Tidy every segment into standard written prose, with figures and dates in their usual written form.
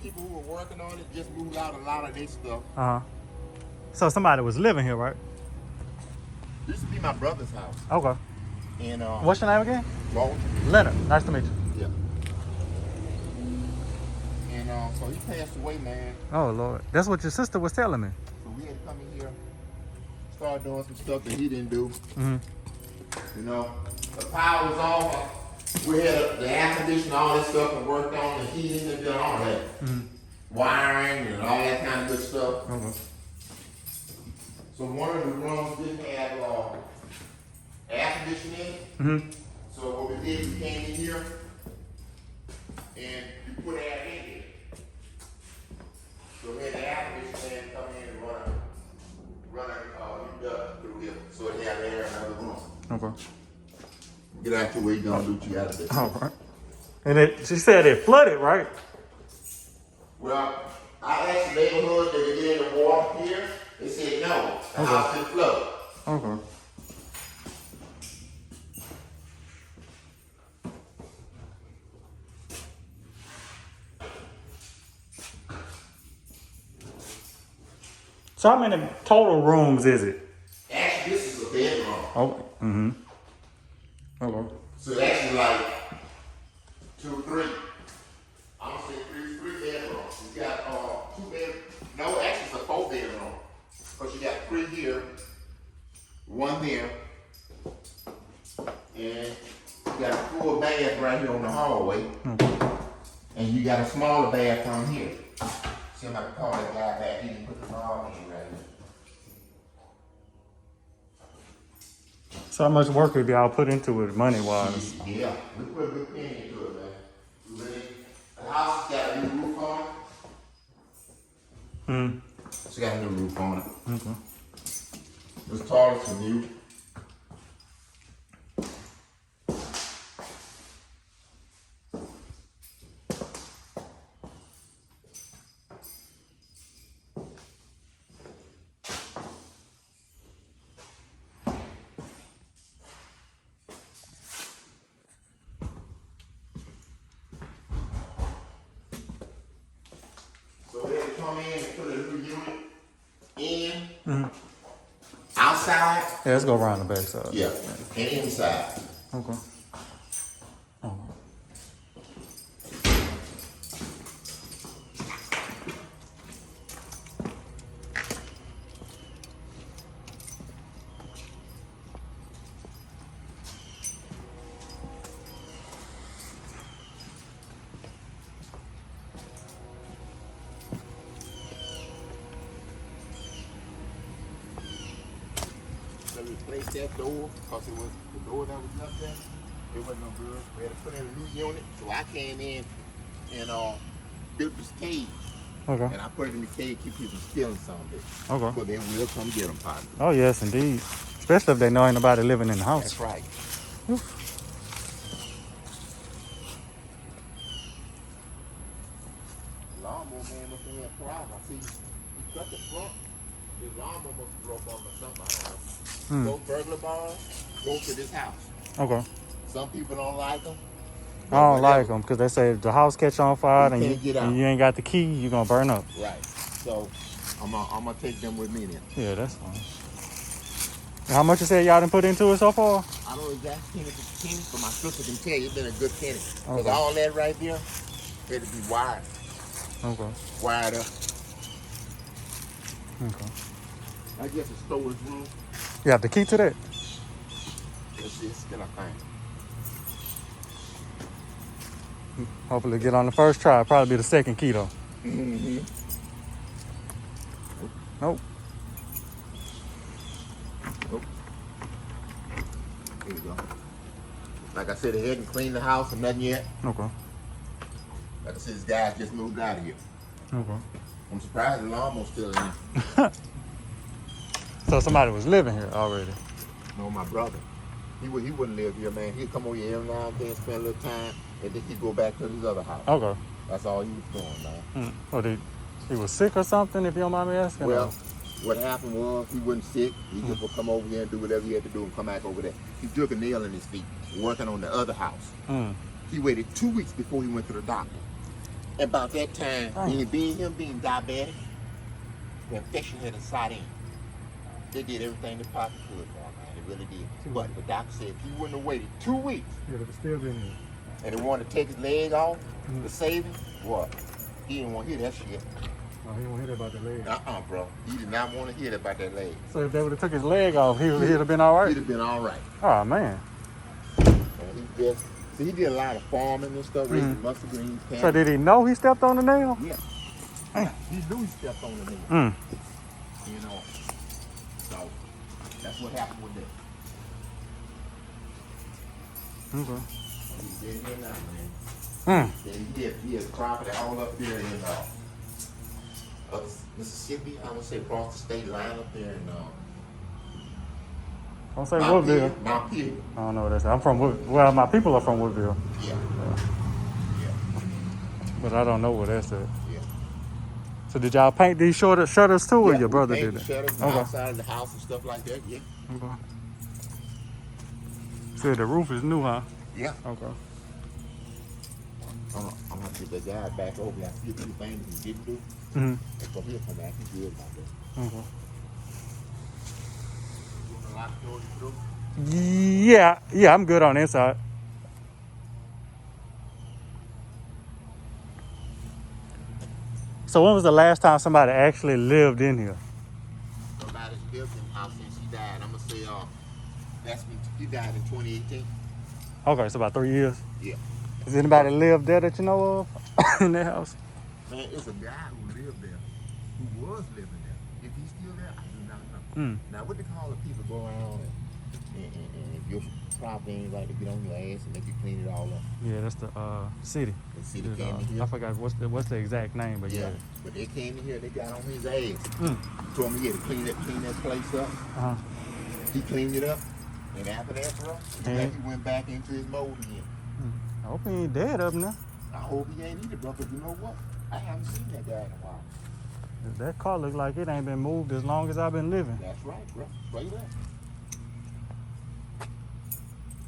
people who were working on it just moved out a lot of their stuff. So somebody was living here, right? This would be my brother's house. Okay. And What's your name again? Walter. Leonard. Nice to meet you. Yeah. And so he passed away, man. Oh Lord, that's what your sister was telling me. So we had to come in here, start doing some stuff that he didn't do. You know, the power was off. We had the air conditioning, all that stuff, and worked on the heating and done all that. Wiring and all that kind of good stuff. Okay. So one of the rooms didn't have air conditioning in it. So what we did, we came in here and you put air in it. So we had the air conditioning come in and run a duct through here. So it had air in another room. Okay. Get out your way, you gonna do what you gotta do. All right. And she said it flooded, right? Well, I asked the neighborhood, did they get in the water here? They said no. The house didn't flood. Okay. So how many total rooms is it? Actually, this is a bedroom. Oh. Okay. So actually like 2, 3. I'm gonna say three bedrooms. You got 2 bedrooms. No, actually it's a 4 bedroom. Because you got 3 here, 1 there, and you got a full bath right here on the hallway. And you got a smaller bathroom here. See if I can call that guy back. He can put the ball in right here. So how much work have y'all put into it money-wise? Yeah, we put a good penny into it, man. The house has got a new roof on it. It's got a new roof on it. Okay. This toilet's are new. So they had to come in and put a new unit in, outside, Yeah, let's go around the back side. yeah, and inside. Okay. So we replaced that door because it was the door that was left there. It wasn't no good. We had to put in a new unit. So I came in and built this cage. Okay. And I put it in the cage to keep people from stealing some of it. Okay. But then we'll come get them, partner. Oh yes, indeed. Especially if they know ain't nobody living in the house. That's right. Lawnmower man must have had a problem. I see he cut the front. His lawnmower must have broke on or something. I don't know. Those burglar bars go to this house. Okay. Some people don't like them. I don't like them because they say if the house catch on fire You and can't get out. you ain't got the key, you're going to burn up. Right. So I'm gonna take them with me then. Yeah, that's fine. And how much you said y'all done put into it so far? I don't know exactly penny to penny, but my sister can tell you it's been a good penny. Because Okay. all that right there had to be wired. Okay. Wired up. Okay. I guess a storage room. You have the key to that? Let's see, it's still a thing. Hopefully get on the first try. Probably be the second key though. Nope. Here you go. Like I said, they hadn't cleaned the house or nothing yet. Okay. Like I said, this guy just moved out of here. Okay. I'm surprised the lawnmower's still in here. So somebody was living here already. No, my brother. He wouldn't live here, man. He'd come over here every now and then, spend a little time, and then he'd go back to his other house. Okay. That's all he was doing, man. What, he was sick or something, if you don't mind me asking? Well, what happened was he wasn't sick. He just would come over here and do whatever he had to do and come back over there. He took a nail in his feet, working on the other house. He waited 2 weeks before he went to the doctor. About that time, Dang. him being diabetic, the infection had to side in. They did everything they possibly could for him, man. They really did. But the doctor said if he wouldn't have waited 2 weeks Yeah, but still been here. and they wanted to take his leg off to save him, what? He didn't want to hear that shit. Oh, he won't hear about the leg. Bro. He did not want to hear about that leg. So if they would have took his leg off, he'd have been all right? He'd have been all right. Oh, man. And he just, see, he did a lot of farming and stuff, raising mustard greens. So did he know he stepped on the nail? Yeah. He knew he stepped on the nail. You know. So that's what happened with that. Okay. He's dead here now, man. Then he had property all up there in Mississippi. I would say across the state line up there in Don't say Woodville. Mount Peel. I don't know what that's. I'm from Wood. Well, my people are from Woodville, Yeah. but I don't know where that's at. Yeah. So did y'all paint these shutters too, or your brother we did painted it? the shutters Okay. outside of the house and stuff like that. Yeah. Okay. Said the roof is new, huh? Yeah. Okay. I'm gonna get that guy back over there. I get the things he didn't do. So he'll come back and do it about that. Okay. A lot of doors through. Yeah, I'm good on the inside. So when was the last time somebody actually lived in here? Somebody's lived in the house since she died. I'm gonna say he died in 2018. Okay, so about 3 years. Yeah. Has anybody lived there that you know of in that house? Man, it's a guy who lived there, who was living there. If he's still there, I do not know. Now, what they call the people go around and if your property ain't right, to get on your ass and make you clean it all up. Yeah, that's the city. The city It's, came in here. I forgot what's the exact name, but yeah. But they came in here, they got on his ass. Told me he had to clean that place up. Uh-huh. He cleaned it up. And after that, bro, he went back into his mode again. I hope he ain't dead up now. I hope he ain't either, bro, because you know what? I haven't seen that guy in a while. That car look like it ain't been moved as long as I've been living. That's right, bro. Straight up.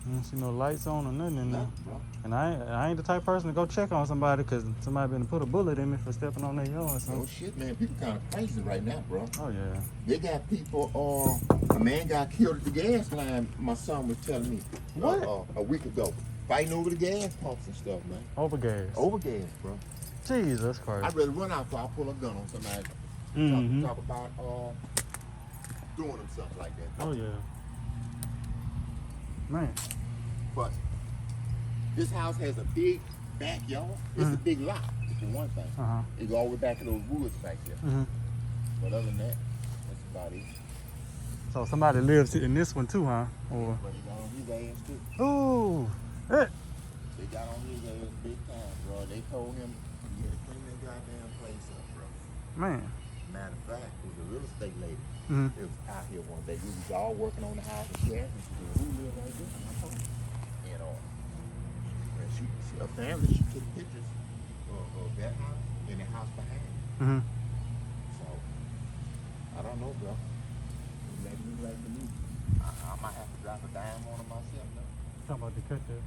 I don't see no lights on or nothing in there. Nothing, bro. And I ain't the type of person to go check on somebody because somebody been to put a bullet in me for stepping on their yard. So. Oh shit, man. People kind of crazy right now, bro. Oh yeah. They got people, a man got killed at the gas line, my son was telling me. What? A week ago. Fighting over the gas pumps and stuff, man. Over gas. Over gas, bro. Jesus Christ. I'd rather run out before I pull a gun on somebody. Talk about doing them something like that. Oh yeah. Man. But this house has a big backyard. It's a big lot, for one thing. It go all the way back to those woods back there. But other than that, that's about it. So somebody lives in this one too, huh? Or But he got on his ass too. ooh, They got on his ass big time, bro. They told him he had to clean that goddamn place up, bro. man. Matter of fact, it was a real estate lady. It was out here one day. We was all working on the house and she asked me, she said, who live right there? And I told her. And she apparently she took pictures of that house and the house behind. So I don't know, bro. Maybe you like to me. I might have to drop a dime on it myself, though. Talking about the cut there.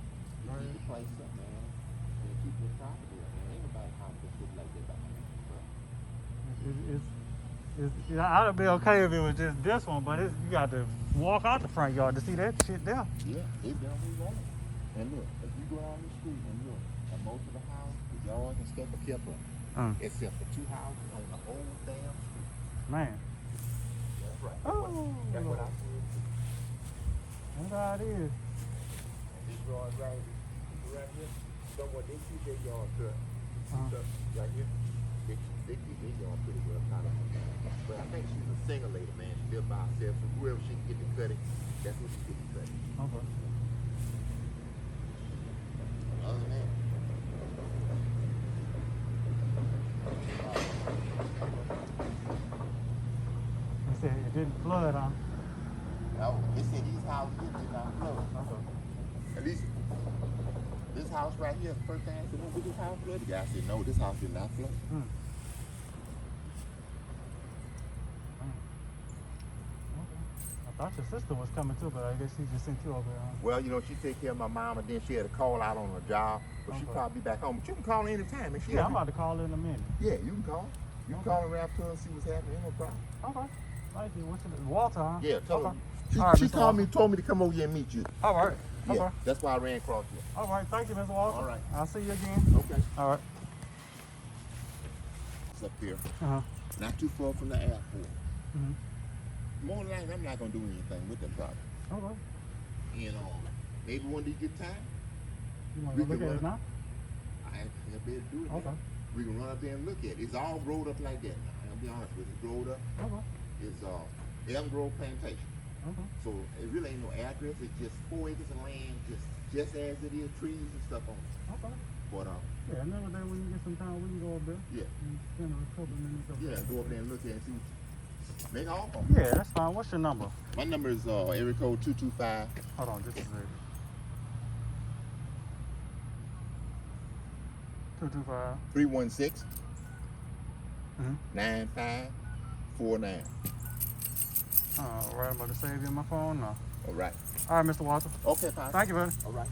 Keep the place up, man. And keep the property up, man. Ain't nobody house that look like that behind you, bro. I'd be okay if it was just this one, but you got to walk out the front yard to see that shit there. Yeah, they done we want it. And look, if you go down the street and look, at most of the houses, the yards and stuff are kept up. Except for 2 houses on the whole damn street. Man. That's right. Oh, That's what I said. that's how it is. And this yard right here, somewhere they keep their yard cut. Stuff right here. They keep their yard pretty well cut up. But I think she's a single lady, man. She lives by herself, so whoever she can get to cut it, that's what she gets to cut it. Okay. Other than that, They said it didn't flood, huh? no, they said these houses did not flood. At least this house right here, the first time I said, did this house flood? The guy said, no, this house did not flood. thought your sister was coming too, but I guess she just sent you over here. Huh? Well, you know, she take care of my mom, and then she had to call out on her job, but she Okay. probably be back home. But you can call her anytime. And Yeah, I'm about to call her in a minute. Yeah, you can call. You can call her right up to her and see what's happening. Ain't no problem. Okay. Thank you. What's your Walter, huh? Yeah, tell her. Okay. She, All right, she Mr. called me, Walker. told me to come over here and meet you. All right. Yeah, Okay. that's why I ran across you. All right. Thank you, Mr. Walker. All right. I'll see you again. Okay. All right. It's up here, Uh-huh. not too far from the airport. Mm-hmm. More than likely, I'm not gonna do anything with the product. Okay. You know, maybe one day you get time, You want We to look can at it run. now? I ain't better do it. Okay. Now. We can run up there and look at it. It's all growed up like that now. I'll be honest with you. It's growed up. Okay. It's Elm Grove Plantation. Okay. So it really ain't no address. It's just 4 acres of land, just as it is, trees and stuff on it. Okay. But Yeah, another day when you get some time, we can go up there yeah, and spend a couple of minutes up yeah. there. Go up there and look at it and see. Make an offer. Yeah, that's fine. What's your number? My number is area code 225. Hold on, just a second. 225. 316 Mm-hmm. 9549. All right, I'm about to save you in my phone now. All right. All right, Mr. Walter. Okay, fine. Thank you, buddy. All right.